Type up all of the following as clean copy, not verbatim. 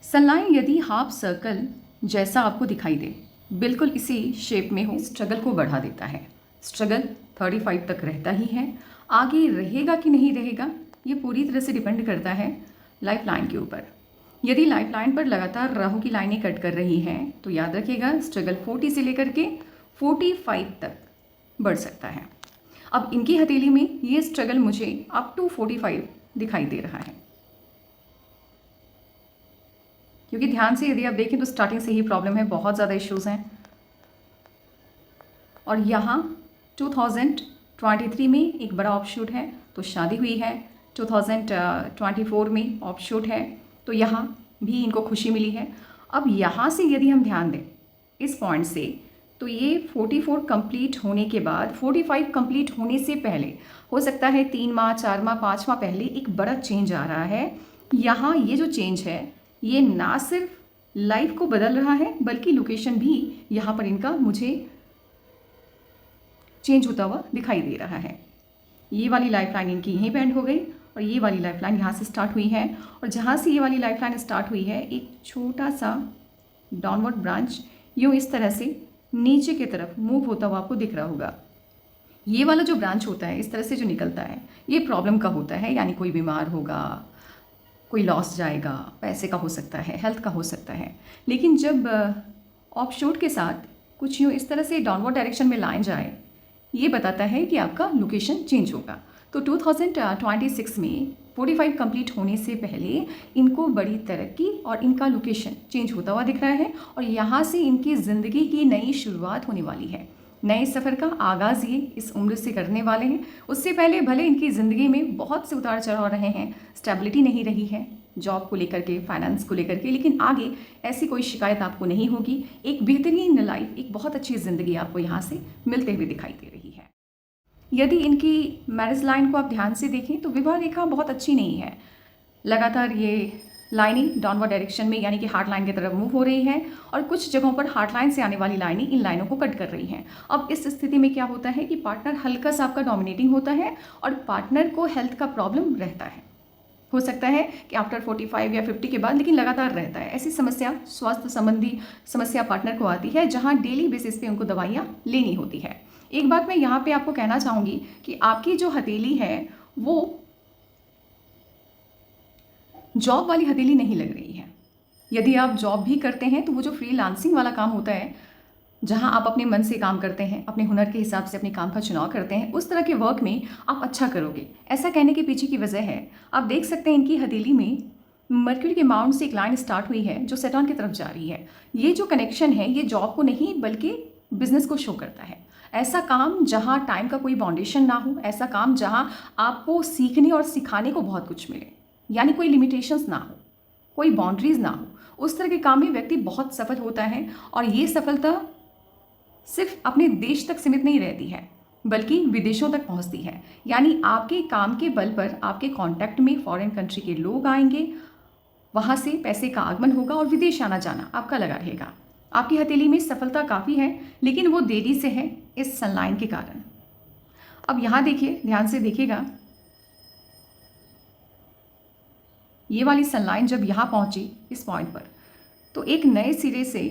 सनलाइन यदि half circle जैसा आपको दिखाई दे, बिल्कुल इसी शेप में हो, स्ट्रगल को बढ़ा देता है। स्ट्रगल 35 तक रहता ही है। आगे रहेगा कि नहीं रहेगा, ये पूरी तरह से डिपेंड करता है लाइफ लाइन के ऊपर। यदि लाइफ लाइन पर लगातार राहु की लाइनें कट कर रही हैं तो याद रखिएगा स्ट्रगल 40 से लेकर के 45 तक बढ़ सकता है। अब इनकी हथेली में ये स्ट्रगल मुझे अप टू 45 दिखाई दे रहा है, क्योंकि ध्यान से यदि आप देखें तो स्टार्टिंग से ही प्रॉब्लम है, बहुत ज़्यादा इश्यूज़ हैं। और यहाँ 2023 में एक बड़ा ऑफशूट है तो शादी हुई है, 2024 में ऑफशूट है तो यहाँ भी इनको खुशी मिली है। अब यहाँ से यदि हम ध्यान दें इस पॉइंट से, तो ये 44 कंप्लीट होने के बाद 45 कंप्लीट होने से पहले हो सकता है 3 माह 4 माह 5 माह पहले एक बड़ा चेंज आ रहा है। यहाँ ये जो चेंज है ये ना सिर्फ लाइफ को बदल रहा है बल्कि लोकेशन भी यहाँ पर इनका मुझे चेंज होता हुआ दिखाई दे रहा है। ये वाली लाइफ लाइन इनकी यहीं पे एंड हो गई और ये वाली लाइफ लाइन यहाँ से स्टार्ट हुई है, और जहाँ से ये वाली लाइफ लाइन स्टार्ट हुई है एक छोटा सा डाउनवर्ड ब्रांच यूँ इस तरह से नीचे की तरफ मूव होता हुआ आपको दिख रहा होगा। ये वाला जो ब्रांच होता है इस तरह से जो निकलता है ये प्रॉब्लम का होता है, यानी कोई बीमार होगा, कोई लॉस जाएगा, पैसे का हो सकता है, हेल्थ का हो सकता है। लेकिन जब ऑफशूट के साथ कुछ यूँ इस तरह से डाउनवर्ड डायरेक्शन में लाइन जाए, ये बताता है कि आपका लोकेशन चेंज होगा। तो 2026 में 45 कंप्लीट होने से पहले इनको बड़ी तरक्की और इनका लोकेशन चेंज होता हुआ दिख रहा है, और यहाँ से इनकी ज़िंदगी की नई शुरुआत होने वाली है। नए सफ़र का आगाज़ ये इस उम्र से करने वाले हैं। उससे पहले भले इनकी ज़िंदगी में बहुत से उतार चढ़ाव रहे हैं, स्टेबिलिटी नहीं रही है जॉब को लेकर के, फाइनेंस को लेकर के, लेकिन आगे ऐसी कोई शिकायत आपको नहीं होगी। एक बेहतरीन लाइफ, एक बहुत अच्छी ज़िंदगी आपको यहाँ से मिलते हुए दिखाई दे रही है। यदि इनकी मैरिज लाइन को आप ध्यान से देखें तो विवाह रेखा बहुत अच्छी नहीं है। लगातार ये लाइनें डाउनवर्ड डायरेक्शन में यानी कि हार्ट लाइन की तरफ मूव हो रही है, और कुछ जगहों पर हार्ट लाइन से आने वाली लाइनें इन लाइनों को कट कर रही हैं। अब इस स्थिति में क्या होता है कि पार्टनर हल्का सा आपका डोमिनेटिंग होता है और पार्टनर को हेल्थ का प्रॉब्लम रहता है। हो सकता है कि आफ्टर 45 या 50 के बाद, लेकिन लगातार रहता है। ऐसी समस्या, स्वास्थ्य संबंधी समस्या पार्टनर को आती है जहाँ डेली बेसिस पे उनको दवाइयाँ लेनी होती है। एक बात मैं यहाँ पे आपको कहना चाहूँगी कि आपकी जो हथेली है वो जॉब वाली हथेली नहीं लग रही है। यदि आप जॉब भी करते हैं तो वो जो फ्रीलांसिंग वाला काम होता है, जहां आप अपने मन से काम करते हैं, अपने हुनर के हिसाब से अपने काम का चुनाव करते हैं, उस तरह के वर्क में आप अच्छा करोगे। ऐसा कहने के पीछे की वजह है, आप देख सकते हैं इनकी हथेली में मर्क्यूरी के माउंट से एक लाइन स्टार्ट हुई है जो सेटॉन की तरफ जा रही है। ये जो कनेक्शन है ये जॉब को नहीं बल्कि बिजनेस को शो करता है। ऐसा काम जहाँ टाइम का कोई बाउंडेशन ना हो, ऐसा काम जहाँ आपको सीखने और सिखाने को बहुत कुछ मिले, यानी कोई लिमिटेशंस ना हो, कोई बाउंड्रीज ना हो, उस तरह के काम में व्यक्ति बहुत सफल होता है। और ये सफलता सिर्फ अपने देश तक सीमित नहीं रहती है बल्कि विदेशों तक पहुंचती है। यानी आपके काम के बल पर आपके कांटेक्ट में फॉरेन कंट्री के लोग आएंगे, वहाँ से पैसे का आगमन होगा और विदेश आना जाना आपका लगा रहेगा। आपकी हथेली में सफलता काफ़ी है, लेकिन वो देरी से है इस सनलाइन के कारण। अब यहाँ देखिए, ध्यान से देखिएगा, ये वाली सनलाइन जब यहाँ पहुँची इस पॉइंट पर, तो एक नए सिरे से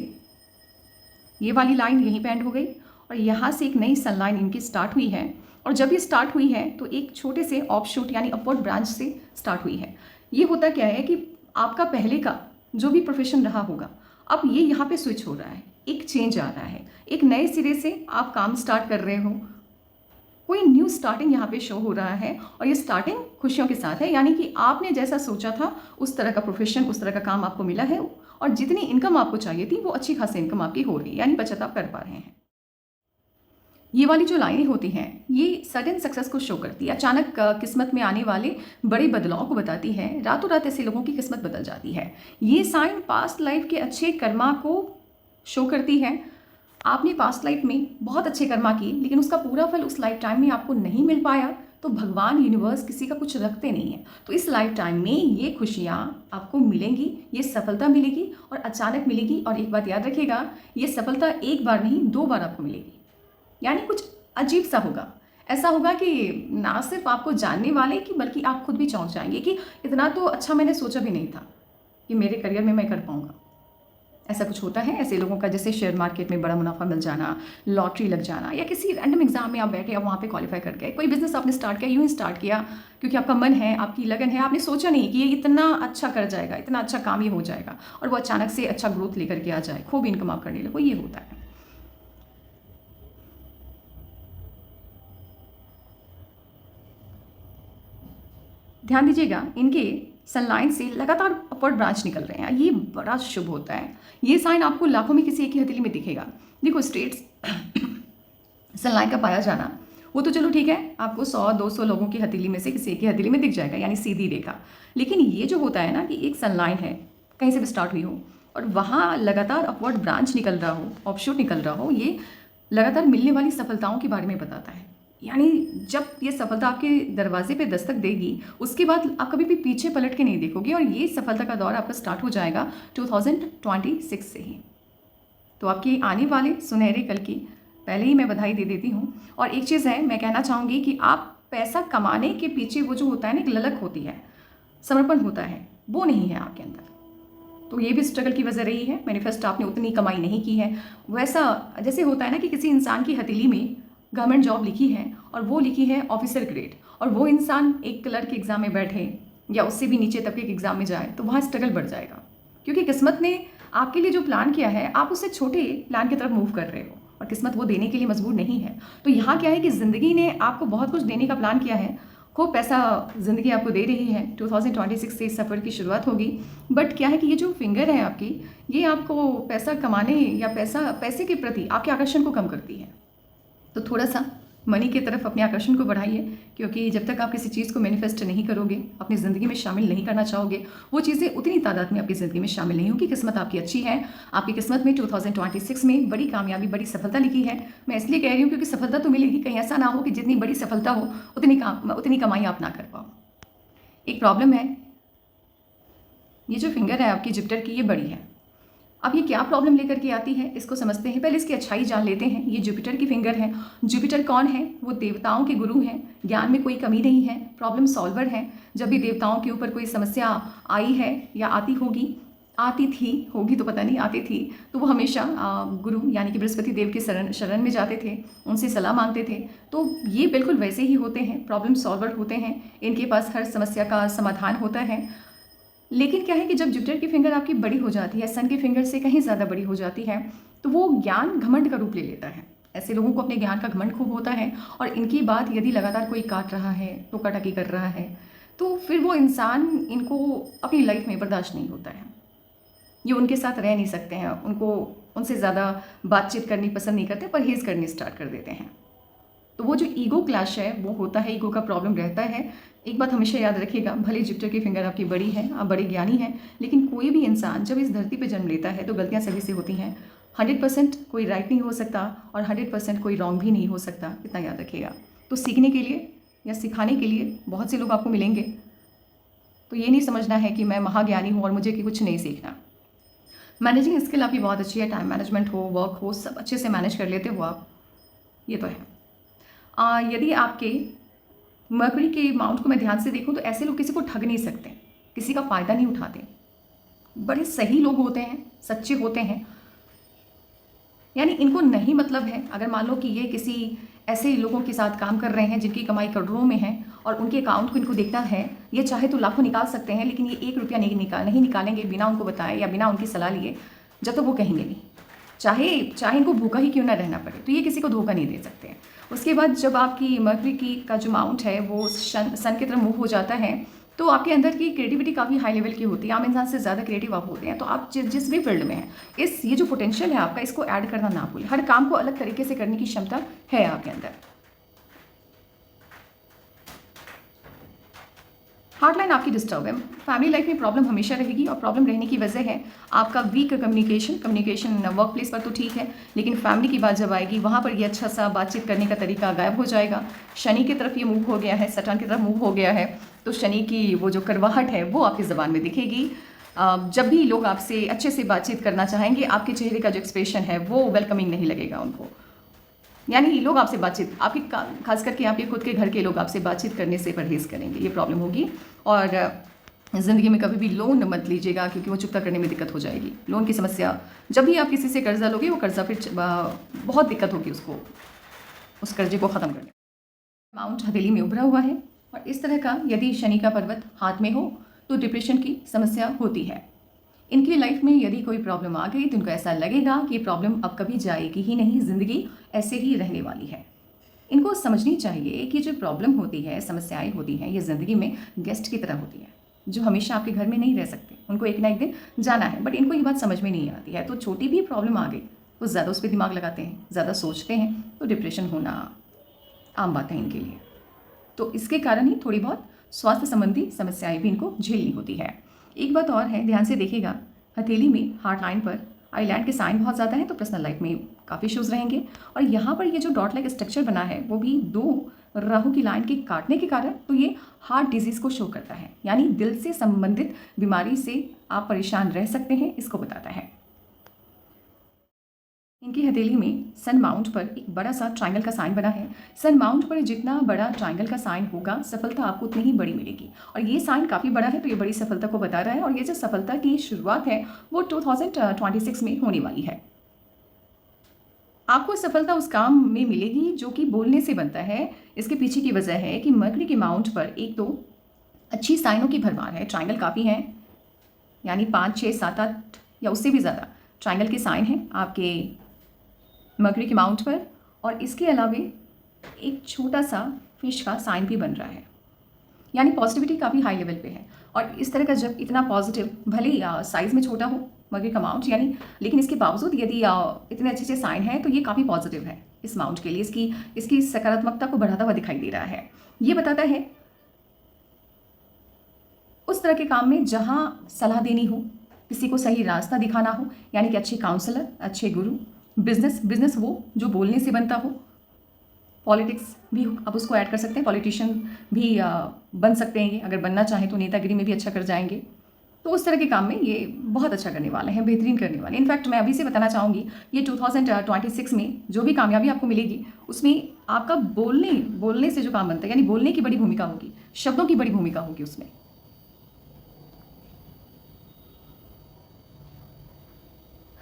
ये वाली लाइन यहीं पे एंड हो गई और यहाँ से एक नई सनलाइन इनकी स्टार्ट हुई है। और जब ये स्टार्ट हुई है तो एक छोटे से ऑफशूट यानी अपवर्ड ब्रांच से स्टार्ट हुई है। ये होता क्या है कि आपका पहले का जो भी प्रोफेशन रहा होगा, अब ये यहाँ पे स्विच हो रहा है, एक चेंज आ रहा है, एक नए सिरे से आप काम स्टार्ट कर रहे हो, कोई न्यू स्टार्टिंग यहाँ पे शो हो रहा है। और ये स्टार्टिंग खुशियों के साथ है, यानी कि आपने जैसा सोचा था उस तरह का प्रोफेशन, उस तरह का काम आपको मिला है, और जितनी इनकम आपको चाहिए थी वो अच्छी खासी इनकम आपकी हो रही है, यानी बचत आप कर पा रहे हैं। ये वाली जो लाइनें होती हैं ये सडन सक्सेस को शो करती है, अचानक किस्मत में आने वाले बड़े बदलाव को बताती है। रातों रात ऐसे लोगों की किस्मत बदल जाती है। ये साइन पास्ट लाइफ के अच्छे कर्मा को शो करती है। आपने पास्ट लाइफ में बहुत अच्छे कर्मा किए, लेकिन उसका पूरा फल उस लाइफ टाइम में आपको नहीं मिल पाया, तो भगवान यूनिवर्स किसी का कुछ रखते नहीं है। तो इस लाइफ टाइम में ये खुशियाँ आपको मिलेंगी, ये सफलता मिलेगी और अचानक मिलेगी। और एक बात याद रखिएगा, ये सफलता एक बार नहीं 2 बार आपको मिलेगी, यानी कुछ अजीब सा होगा। ऐसा होगा कि ना सिर्फ आपको जानने वाले कि बल्कि आप खुद भी चौंक जाएंगे कि इतना तो अच्छा मैंने सोचा भी नहीं था। कि मेरे करियर में मैं कर पाऊँगा। ऐसा कुछ होता है ऐसे लोगों का, जैसे शेयर मार्केट में बड़ा मुनाफा मिल जाना, लॉटरी लग जाना, या किसी रैंडम एग्जाम में आप बैठे और वहाँ पे क्वालिफाई कर गए। कोई बिजनेस आपने स्टार्ट किया, यूँ ही स्टार्ट किया क्योंकि आपका मन है, आपकी लगन है, आपने सोचा नहीं कि ये इतना अच्छा कर जाएगा, इतना अच्छा काम ये हो जाएगा, और वो अचानक से अच्छा ग्रोथ लेकर के आ जाए, खूब इनकम आप करने लगो, ये होता है। ध्यान दीजिएगा, इनके सनलाइन से लगातार अपवर्ड ब्रांच निकल रहे हैं, ये बड़ा शुभ होता है। ये साइन आपको लाखों में किसी एक ही हथेली में दिखेगा। देखो स्ट्रेट सनलाइन का पाया जाना वो तो चलो ठीक है, आपको 100-200 लोगों की हथेली में से किसी एक की हथेली में दिख जाएगा, यानी सीधी रेखा। लेकिन ये जो होता है ना कि एक सनलाइन है, कहीं से भी स्टार्ट हुई हो और वहाँ लगातार अपवर्ड ब्रांच निकल रहा हो, ऑफशूट निकल रहा हो, ये लगातार मिलने वाली सफलताओं के बारे में बताता है। यानी जब ये सफलता आपके दरवाजे पे दस्तक देगी, उसके बाद आप कभी भी पीछे पलट के नहीं देखोगे, और ये सफलता का दौर आपका स्टार्ट हो जाएगा 2026 से ही। तो आपके आने वाले सुनहरे कल की पहले ही मैं बधाई दे देती हूँ। और एक चीज़ है, मैं कहना चाहूँगी कि आप पैसा कमाने के पीछे वो जो होता है ना, एक ललक होती है, समर्पण होता है, वो नहीं है आपके अंदर। तो ये भी स्ट्रगल की वजह रही है। मैनिफेस्ट आपने उतनी कमाई नहीं की है। वैसा जैसे होता है ना कि किसी इंसान की हथेली में गवर्नमेंट जॉब लिखी है और वो लिखी है ऑफिसर ग्रेड, और वो इंसान एक क्लर्क के एग्ज़ाम में बैठे या उससे भी नीचे तबके के एग्ज़ाम में जाए, तो वहाँ स्ट्रगल बढ़ जाएगा, क्योंकि किस्मत ने आपके लिए जो प्लान किया है, आप उससे छोटे प्लान की तरफ मूव कर रहे हो, और किस्मत वो देने के लिए मजबूर नहीं है। तो यहाँ क्या है कि ज़िंदगी ने आपको बहुत कुछ देने का प्लान किया है, खूब पैसा ज़िंदगी आपको दे रही है। 2026 से इस सफ़र की शुरुआत होगी। बट क्या है कि ये जो फिंगर है आपकी, ये आपको पैसा कमाने या पैसे के प्रति आपके आकर्षण को कम करती है। तो थोड़ा सा मनी की तरफ अपने आकर्षण को बढ़ाइए, क्योंकि जब तक आप किसी चीज़ को मैनिफेस्ट नहीं करोगे, अपनी ज़िंदगी में शामिल नहीं करना चाहोगे, वो चीज़ें उतनी तादाद में आपकी ज़िंदगी में शामिल नहीं होगी। किस्मत आपकी अच्छी है, आपकी किस्मत में 2026 में बड़ी कामयाबी, बड़ी सफलता लिखी है। मैं इसलिए कह रही हूँ क्योंकि सफलता तो मिलेगी, कहीं ऐसा ना हो कि जितनी बड़ी सफलता हो उतनी कमाई आप ना कर पाओ। एक प्रॉब्लम है, ये जो फिंगर है आपकी जुपिटर की, ये बड़ी है। अब ये क्या प्रॉब्लम लेकर के आती है, इसको समझते हैं। पहले इसकी अच्छाई जान लेते हैं। ये जुपिटर की फिंगर है। जुपिटर कौन है? वो देवताओं के गुरु हैं। ज्ञान में कोई कमी नहीं है, प्रॉब्लम सॉल्वर है। जब भी देवताओं के ऊपर कोई समस्या आई है या आती होगी तो पता नहीं, आती थी, तो वो हमेशा गुरु यानी कि बृहस्पति देव के शरण में जाते थे, उनसे सलाह मांगते थे। तो ये बिल्कुल वैसे ही होते हैं, प्रॉब्लम सॉल्वर होते हैं। इनके पास हर समस्या का समाधान होता है। लेकिन क्या है कि जब जुपिटर की फिंगर आपकी बड़ी हो जाती है, सन की फिंगर से कहीं ज़्यादा बड़ी हो जाती है, तो वो ज्ञान घमंड का रूप ले लेता है। ऐसे लोगों को अपने ज्ञान का घमंड खूब होता है, और इनकी बात यदि लगातार कोई काट रहा है, टोका-टाकी कर रहा है, तो फिर वो इंसान इनको अपनी लाइफ में बर्दाश्त नहीं होता है। ये उनके साथ रह नहीं सकते हैं, उनसे ज़्यादा बातचीत करनी पसंद नहीं करते, परहेज़ करनी स्टार्ट कर देते हैं। तो वो जो ईगो क्लैश है वो होता है, ईगो का प्रॉब्लम रहता है। एक बात हमेशा याद रखिएगा, भले जुपिटर की फिंगर आपकी बड़ी है, आप बड़े ज्ञानी हैं, लेकिन कोई भी इंसान जब इस धरती पे जन्म लेता है तो गलतियां सभी से होती हैं। 100% कोई राइट नहीं हो सकता और 100% कोई रॉन्ग भी नहीं हो सकता, इतना याद रखिएगा। तो सीखने के लिए या सिखाने के लिए बहुत से लोग आपको मिलेंगे। तो ये नहीं समझना है कि मैं महाज्ञानी हूँ और मुझे कि कुछ नहीं सीखना। मैनेजिंग स्किल आपकी बहुत अच्छी है, टाइम मैनेजमेंट हो, वर्क हो, सब अच्छे से मैनेज कर लेते हो आप, ये तो है। यदि आपके मर्करी के माउंट को मैं ध्यान से देखूं तो ऐसे लोग किसी को ठग नहीं सकते, किसी का फ़ायदा नहीं उठाते, बड़े सही लोग होते हैं, सच्चे होते हैं। यानी इनको नहीं मतलब है, अगर मान लो कि ये किसी ऐसे लोगों के साथ काम कर रहे हैं जिनकी कमाई करोड़ों में है और उनके अकाउंट को इनको देखना है, ये चाहे तो लाखों निकाल सकते हैं, लेकिन ये 1 रुपया नहीं निकालेंगे बिना उनको बताए या बिना उनकी सलाह लिए, जब तक वो कहेंगे नहीं, चाहे इनको भूखा ही क्यों ना रहना पड़े। तो ये किसी को धोखा नहीं दे सकते हैं। उसके बाद जब आपकी मर्करी का जो माउंट है वो सन की तरफ मूव हो जाता है, तो आपके अंदर की क्रिएटिविटी काफ़ी हाई लेवल की होती है। आम इंसान से ज़्यादा क्रिएटिव आप होते हैं। तो आप जिस भी फील्ड में हैं, ये जो पोटेंशियल है आपका, इसको ऐड करना ना भूलें। हर काम को अलग तरीके से करने की क्षमता है आपके अंदर। हार्ट लाइन आपकी डिस्टर्ब है। फैमिली लाइफ में प्रॉब्लम हमेशा रहेगी, और प्रॉब्लम रहने की वजह है आपका वीक कम्युनिकेशन वर्क प्लेस पर तो ठीक है, लेकिन फैमिली की बात जब आएगी वहाँ पर ये अच्छा सा बातचीत करने का तरीका गायब हो जाएगा। शनि की तरफ ये मूव हो गया है, सैटर्न की तरफ मूव हो गया है, तो शनि की वो जो करवाहट है वो आपकी ज़बान में दिखेगी। जब भी लोग आपसे अच्छे से बातचीत करना चाहेंगे, आपके चेहरे का जो एक्सप्रेशन है वो वेलकमिंग नहीं लगेगा उनको। यानी लोग आपसे बातचीत, आपकी खास करके आपके खुद के घर के लोग आपसे बातचीत करने से परहेज़ करेंगे, ये प्रॉब्लम होगी। और ज़िंदगी में कभी भी लोन मत लीजिएगा, क्योंकि वो चुकता करने में दिक्कत हो जाएगी। लोन की समस्या, जब भी आप किसी से कर्जा लोगे, वो कर्जा फिर बहुत दिक्कत होगी उसको, उस कर्जे को ख़त्म करने। माउंट हथेली में उभरा हुआ है, और इस तरह का यदि शनि का पर्वत हाथ में हो तो डिप्रेशन की समस्या होती है। इनकी लाइफ में यदि कोई प्रॉब्लम आ गई तो इनको ऐसा लगेगा कि प्रॉब्लम अब कभी जाएगी ही नहीं, ज़िंदगी ऐसे ही रहने वाली है। इनको समझनी चाहिए कि जो प्रॉब्लम होती है, समस्याएं होती हैं, ये ज़िंदगी में गेस्ट की तरह होती है, जो हमेशा आपके घर में नहीं रह सकते, उनको एक ना एक दिन जाना है। बट इनको ये बात समझ में नहीं आती है, तो छोटी भी प्रॉब्लम आ गई तो ज़्यादा उस पर दिमाग लगाते हैं, ज़्यादा सोचते हैं, तो डिप्रेशन होना आम बात है इनके लिए। तो इसके कारण ही थोड़ी बहुत स्वास्थ्य संबंधी समस्याएं भी इनको झेलनी होती है। एक बात और है, ध्यान से देखिएगा, हथेली में हार्ट लाइन पर आईलैंड के साइन बहुत ज़्यादा है, तो पर्सनल लाइफ में काफ़ी इश्यूज़ रहेंगे। और यहाँ पर ये जो डॉट लाइक स्ट्रक्चर बना है वो भी 2 राहु की लाइन के काटने के कारण, तो ये हार्ट डिजीज़ को शो करता है, यानी दिल से संबंधित बीमारी से आप परेशान रह सकते हैं, इसको बताता है। इनकी हथेली में सन माउंट पर एक बड़ा सा ट्रायंगल का साइन बना है। सन माउंट पर जितना बड़ा ट्रायंगल का साइन होगा, सफलता आपको उतनी ही बड़ी मिलेगी। और ये साइन काफ़ी बड़ा है, तो ये बड़ी सफलता को बता रहा है। और ये जो सफलता की शुरुआत है वो 2026 में होने वाली है। आपको सफलता उस काम में मिलेगी जो कि बोलने से बनता है। इसके पीछे की वजह है कि मरकरी के माउंट पर एक तो अच्छी साइनों की भरमार है, ट्रायंगल काफ़ी हैं, यानी 5, 6, 7, 8 या उससे भी ज़्यादा ट्रायंगल के साइन हैं आपके मरकरी के माउंट पर। और इसके अलावे एक छोटा सा फिश का साइन भी बन रहा है, यानी पॉजिटिविटी काफ़ी हाई लेवल पे है। और इस तरह का जब इतना पॉजिटिव, भले ही साइज़ में छोटा हो मरकरी का माउंट, यानी, लेकिन इसके बावजूद यदि इतने अच्छे साइन हैं तो ये काफ़ी पॉजिटिव है इस माउंट के लिए। इसकी सकारात्मकता को बढ़ाता हुआ दिखाई दे रहा है। ये बताता है उस तरह के काम में जहाँ सलाह देनी हो, किसी को सही रास्ता दिखाना हो, यानी कि अच्छे काउंसलर, अच्छे गुरु। बिजनेस वो जो बोलने से बनता हो। पॉलिटिक्स भी आप उसको ऐड कर सकते हैं, पॉलिटिशियन भी बन सकते हैं ये, अगर बनना चाहें तो नेतागिरी में भी अच्छा कर जाएंगे। तो उस तरह के काम में ये बहुत अच्छा करने वाले हैं, बेहतरीन करने वाले हैं। इनफैक्ट मैं अभी से बताना चाहूँगी, ये 2026 में जो भी कामयाबी आपको मिलेगी उसमें आपका बोलने से जो काम बनता है, यानी बोलने की बड़ी भूमिका होगी, शब्दों की बड़ी भूमिका होगी उसमें।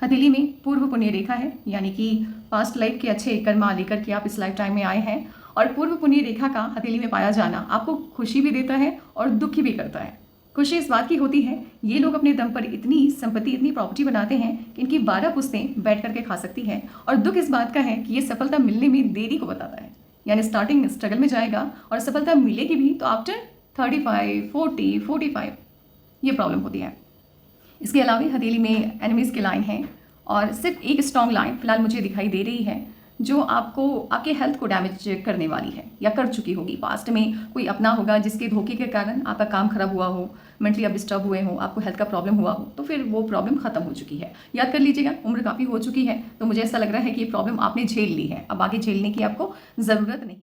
हथेली में पूर्व पुण्य रेखा है, यानी कि पास्ट लाइफ के अच्छे कर्मा लेकर के आप इस लाइफ टाइम में आए हैं। और पूर्व पुण्य रेखा का हथेली में पाया जाना आपको खुशी भी देता है और दुखी भी करता है। खुशी इस बात की होती है, ये लोग अपने दम पर इतनी संपत्ति, इतनी प्रॉपर्टी बनाते हैं कि इनकी 12 पुश्तें बैठ करके खा सकती हैं। और दुख इस बात का है कि ये सफलता मिलने में देरी को बताता है, यानी स्टार्टिंग स्ट्रगल में जाएगा और सफलता मिलेगी भी तो आफ्टर 35, 40, 45 ये प्रॉब्लम होती है। इसके अलावा हथेली में एनिमीज़ की लाइन है, और सिर्फ एक स्ट्रॉन्ग लाइन फिलहाल मुझे दिखाई दे रही है जो आपको आपके हेल्थ को डैमेज करने वाली है या कर चुकी होगी। पास्ट में कोई अपना होगा जिसके धोखे के कारण आपका काम खराब हुआ हो, मेंटली आप डिस्टर्ब हुए हो, आपको हेल्थ का प्रॉब्लम हुआ हो, तो फिर वो प्रॉब्लम खत्म हो चुकी है। याद कर लीजिएगा, उम्र काफ़ी हो चुकी है, तो मुझे ऐसा लग रहा है कि ये प्रॉब्लम आपने झेल ली है, अब आगे झेलने की आपको ज़रूरत नहीं।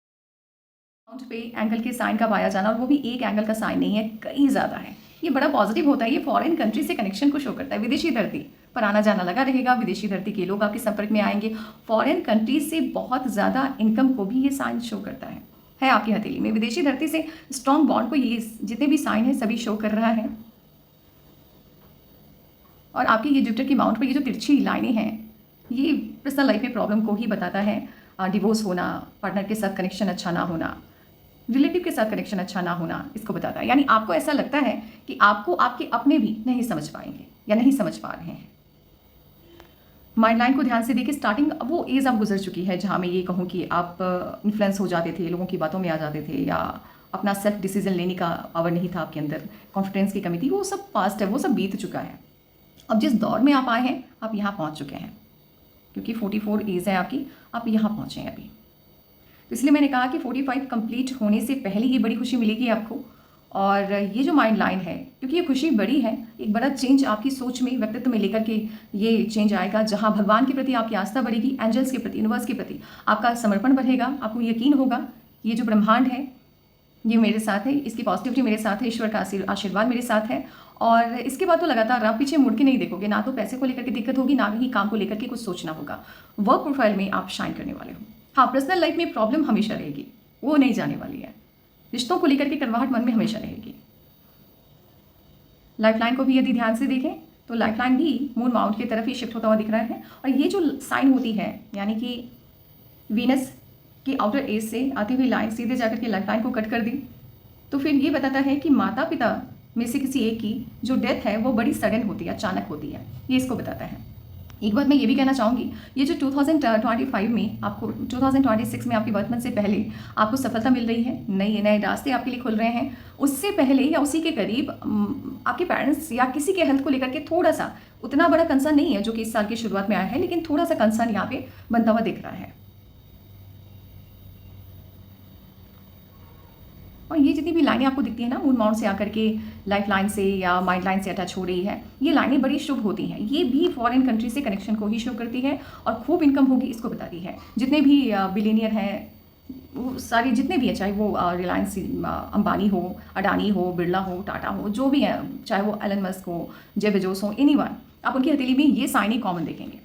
माउंट पे एंगल के साइन का पाया जाना, और वो भी एक एंगल का साइन नहीं है, कई ज़्यादा है, ये बड़ा पॉजिटिव होता है। ये फॉरेन कंट्री से कनेक्शन को शो करता है। विदेशी धरती पर आना जाना लगा रहेगा, विदेशी धरती के लोग आपके संपर्क में आएंगे। फॉरेन कंट्री से बहुत ज़्यादा इनकम को भी ये साइन शो करता है आपकी हथेली में। विदेशी धरती से स्ट्रॉन्ग बॉन्ड को ये जितने भी साइन है सभी शो कर रहा है। और आपकी ये जुपिटर की माउंट पर ये जो तिरछी लाइनें हैं, ये पर्सनल लाइफ में प्रॉब्लम को ही बताता है। डिवोर्स होना, पार्टनर के साथ कनेक्शन अच्छा ना होना, रिलेटिव के साथ कनेक्शन अच्छा ना होना, इसको बताता है। यानी आपको ऐसा लगता है कि आपको आपके अपने भी नहीं समझ पाएंगे या नहीं समझ पा रहे हैं। माइंड लाइन को ध्यान से देखिए, स्टार्टिंग वो एज आप गुजर चुकी है जहाँ मैं ये कहूँ कि आप इन्फ्लुएंस हो जाते थे, लोगों की बातों में आ जाते थे, या अपना सेल्फ डिसीजन लेने का पावर नहीं था आपके अंदर, कॉन्फिडेंस की कमी थी, वो सब पास्ट है, वो सब बीत चुका है। अब जिस दौर में आप आए हैं, आप यहाँ पहुँच चुके हैं, क्योंकि 44 एज है आपकी, आप यहाँ पहुँचे हैं अभी। तो इसलिए मैंने कहा कि 45 कंप्लीट होने से पहले ही बड़ी खुशी मिलेगी आपको। और ये जो माइंड लाइन है, क्योंकि ये खुशी बड़ी है, एक बड़ा चेंज आपकी सोच में, व्यक्तित्व में लेकर के ये चेंज आएगा, जहाँ भगवान के प्रति आपकी आस्था बढ़ेगी, एंजल्स के प्रति, यूनिवर्स के प्रति आपका समर्पण बढ़ेगा। आपको यकीन होगा ये जो ब्रह्मांड है ये मेरे साथ है, इसकी पॉजिटिविटी मेरे साथ है, ईश्वर का आशीर्वाद मेरे साथ है। और इसके बाद तो लगातार आप पीछे मुड़ के नहीं देखोगे, ना तो पैसे को लेकर के दिक्कत होगी, ना ही काम को लेकर के कुछ सोचना होगा। वर्क प्रोफाइल में आप शाइन करने वाले हो। हाँ, पर्सनल लाइफ में प्रॉब्लम हमेशा रहेगी, वो नहीं जाने वाली है। रिश्तों को लेकर के कड़वाहट मन में हमेशा रहेगी। लाइफलाइन को भी यदि ध्यान से देखें तो लाइफलाइन भी मून माउंट की तरफ ही शिफ्ट होता हुआ दिख रहा है। और ये जो साइन होती है यानी कि वीनस की आउटर एज से आती हुई लाइन सीधे जाकर के लाइफलाइन को कट कर दी, तो फिर ये बताता है कि माता पिता में से किसी एक की जो डेथ है वो बड़ी सडन होती है, अचानक होती है, ये इसको बताता है। एक बात मैं ये भी कहना चाहूँगी, ये जो 2025 में आपको 2026 में आपके बर्थ मंथ से पहले आपको सफलता मिल रही है, नए नए रास्ते आपके लिए खुल रहे हैं, उससे पहले या उसी के करीब आपके पेरेंट्स या किसी के हेल्थ को लेकर के थोड़ा सा, उतना बड़ा कंसर्न नहीं है जो कि इस साल की शुरुआत में आया है, लेकिन थोड़ा सा कंसर्न यहाँ पे बनता हुआ दिख रहा है। और ये जितनी भी लाइनें आपको दिखती है ना मून माउंट से आकर के लाइफ लाइन से या माइंड लाइन से अटैच हो रही है, ये लाइनें बड़ी शुभ होती हैं। ये भी फॉरेन कंट्री से कनेक्शन को ही शो करती है और खूब इनकम होगी इसको बताती है। जितने भी बिलियनियर हैं वो सारे जितने भी हैं, चाहे वो रिलायंस अंबानी हो, अडानी हो, बिरला हो, टाटा हो, जो भी हैं, चाहे वो एलन मस्क हो, जेफ बेजोस हो, एनीवन, आप उनकी हथेली में ये साइन ही कॉमन देखेंगे,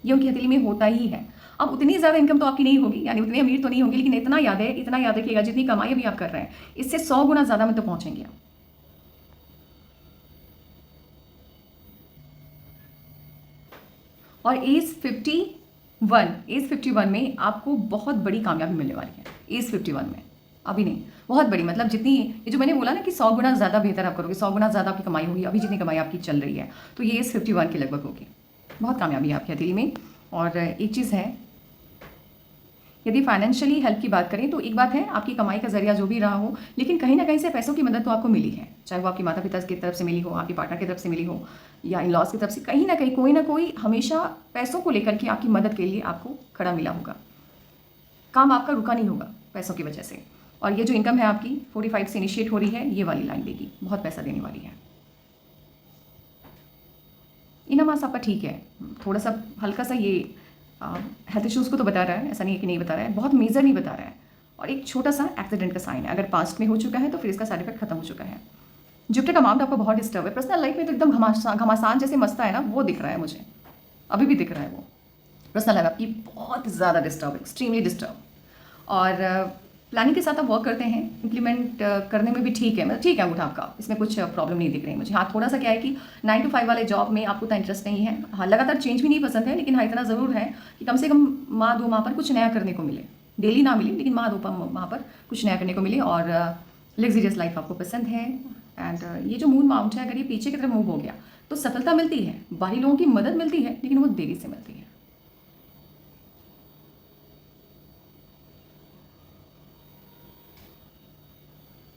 ये उनकी हथेली में होता ही है। अब उतनी ज़्यादा इनकम तो आपकी नहीं होगी, यानी उतने अमीर तो नहीं होंगे, लेकिन इतना याद रखिएगा जितनी कमाई भी आप कर रहे हैं इससे 100 गुना ज़्यादा में तो पहुंचेंगे आप। और एज 51 में आपको बहुत बड़ी कामयाबी मिलने वाली है। एज 51 में अभी नहीं, बहुत बड़ी, मतलब जितनी, ये जो मैंने बोला ना कि 100 गुना ज़्यादा बेहतर आप करोगे, 100 गुना ज़्यादा आपकी कमाई होगी, अभी जितनी कमाई आपकी चल रही है, तो ये एज 51 के लगभग होगी। बहुत कामयाबी है आपकी हथेली में। और एक चीज़ है, यदि फाइनेंशियली हेल्प की बात करें तो एक बात है, आपकी कमाई का जरिया जो भी रहा हो, लेकिन कहीं ना कहीं से पैसों की मदद तो आपको मिली है, चाहे वो आपके माता पिता की तरफ से मिली हो, आपके पार्टनर की तरफ से मिली हो, या इन लॉज की तरफ से, कहीं ना कहीं कोई ना कोई हमेशा पैसों को लेकर के आपकी मदद के लिए आपको खड़ा मिला होगा। काम आपका रुका नहीं होगा पैसों की वजह से। और ये जो इनकम है आपकी 45 से इनिशिएट हो रही है, ये वाली लाइन देगी, बहुत पैसा देने वाली है। इनमास आपका ठीक है, थोड़ा सा हल्का सा ये हेल्थ इश्यूज़ को तो बता रहा है, ऐसा नहीं है कि नहीं बता रहा है, बहुत मेजर नहीं बता रहा है। और एक छोटा सा एक्सीडेंट का साइन है, अगर पास्ट में हो चुका है तो फिर इसका साइड इफेक्ट खत्म हो चुका है। जुपिटर का अमाउंट आपको बहुत डिस्टर्ब है, पर्सनल लाइफ में तो एकदम घमासान जैसे मस्ता है ना, वो दिख रहा है मुझे, अभी भी दिख रहा है वो। पर्सनल लाइफ आपकी बहुत ज़्यादा डिस्टर्ब है, एक्सट्रीमली डिस्टर्ब। और प्लानिंग के साथ आप वर्क करते हैं, इम्प्लीमेंट करने में भी ठीक है, मतलब ठीक है अंगूठा आपका, इसमें कुछ प्रॉब्लम नहीं दिख रही मुझे। हाँ, थोड़ा सा क्या है कि 9 to 5 वाले जॉब में आपको उतना इंटरेस्ट नहीं है। हाँ, लगातार चेंज भी नहीं पसंद है, लेकिन हाँ इतना ज़रूर है कि कम से कम माह 2 माह पर कुछ नया करने को मिले, डेली ना मिले लेकिन माह 2 माह पर कुछ नया करने को मिले। और लग्जरियस लाइफ आपको पसंद है। एंड ये जो मून माउंट है, अगर ये पीछे की तरफ मूव हो गया तो सफलता मिलती है, बाहरी लोगों की मदद मिलती है, लेकिन वो देरी से मिलती है।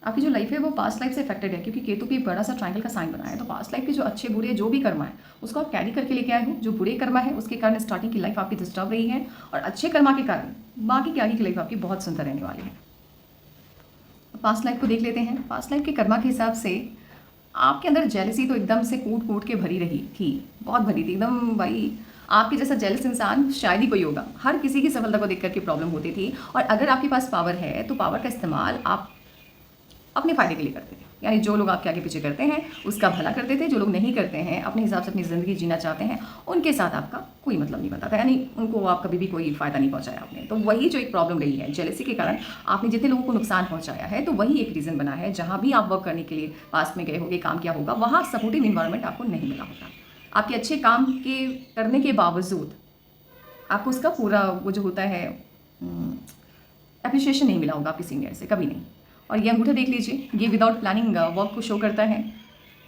आपकी जो लाइफ है वो पास्ट लाइफ से अफेक्टेड है, क्योंकि केतु भी बड़ा सा ट्रायंगल का साइन बना है। तो पास्ट लाइफ के जो अच्छे बुरे जो भी कर्मा है उसको आप कैरी करके लेके आए हो। जो बुरे कर्मा है उसके कारण स्टार्टिंग की लाइफ आपकी डिस्टर्ब रही है, और अच्छे कर्मा के कारण बाकी की आगे की लाइफ आपकी बहुत सुंदर रहने वाली है। पास्ट लाइफ को देख लेते हैं। पास्ट लाइफ के कर्मा के हिसाब से आपके अंदर जेलसी तो एकदम से कूट कूट के भरी रही थी, बहुत भरी थी एकदम। भाई आपके जैसा जेलस इंसान शायद ही कोई होगा। हर किसी की सफलता को देख करके प्रॉब्लम होती थी। और अगर आपके पास पावर है तो पावर का इस्तेमाल आप अपने फ़ायदे के लिए करते थे, यानी जो लोग आपके आगे पीछे करते हैं उसका भला करते थे। जो लोग नहीं करते हैं, अपने हिसाब से अपनी ज़िंदगी जीना चाहते हैं, उनके साथ आपका कोई मतलब नहीं बनता था, यानी उनको आप कभी भी कोई फ़ायदा नहीं पहुंचाया आपने। तो वही जो एक प्रॉब्लम रही है, जेलसी के कारण आपने जितने लोगों को नुकसान पहुंचाया है, तो वही एक रीज़न बना है। जहाँ भी आप वर्क करने के लिए पास्ट में गए होगे, काम किया होगा, वहाँ सपोर्टिव इन्वायरमेंट आपको नहीं मिला होगा। आपके अच्छे काम के करने के बावजूद आपको उसका पूरा वो जो होता है एप्रिशिएशन नहीं मिला होगा आपके सीनियर से, कभी नहीं। और ये अंगूठा देख लीजिए, ये विदाउट प्लानिंग वर्क को शो करता है।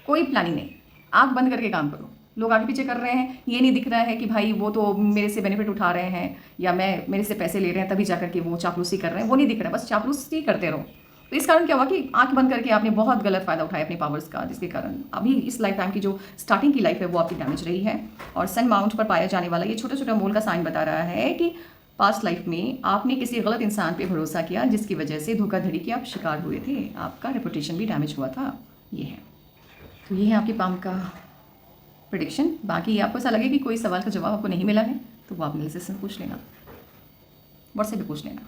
कोई प्लानिंग नहीं, आंख बंद करके काम करो। लोग आगे पीछे कर रहे हैं, ये नहीं दिख रहा है कि भाई वो तो मेरे से बेनिफिट उठा रहे हैं या मेरे से पैसे ले रहे हैं तभी जाकर के वो चापलूसी कर रहे हैं, वो नहीं दिख रहा है। बस चापलूसी करते रहो। तो इस कारण क्या हुआ कि आंख बंद करके आपने बहुत गलत फ़ायदा उठाया अपने पावर्स का, जिसके कारण अभी इस लाइफ टाइम की जो स्टार्टिंग की लाइफ है वो आपकी डैमेज रही है। और सन माउंट पर पाया जाने वाला ये छोटा छोटा मोल का साइन बता रहा है कि पास्ट लाइफ में आपने किसी गलत इंसान पे भरोसा किया, जिसकी वजह से धोखाधड़ी के आप शिकार हुए थे, आपका रेपुटेशन भी डैमेज हुआ था। ये है, तो ये है आपके पाम का प्रेडिक्शन। बाकी आपको ऐसा लगे कि कोई सवाल का जवाब आपको नहीं मिला है तो वो आप मेरे से पूछ लेना, व्हाट्सएप पे पूछ लेना।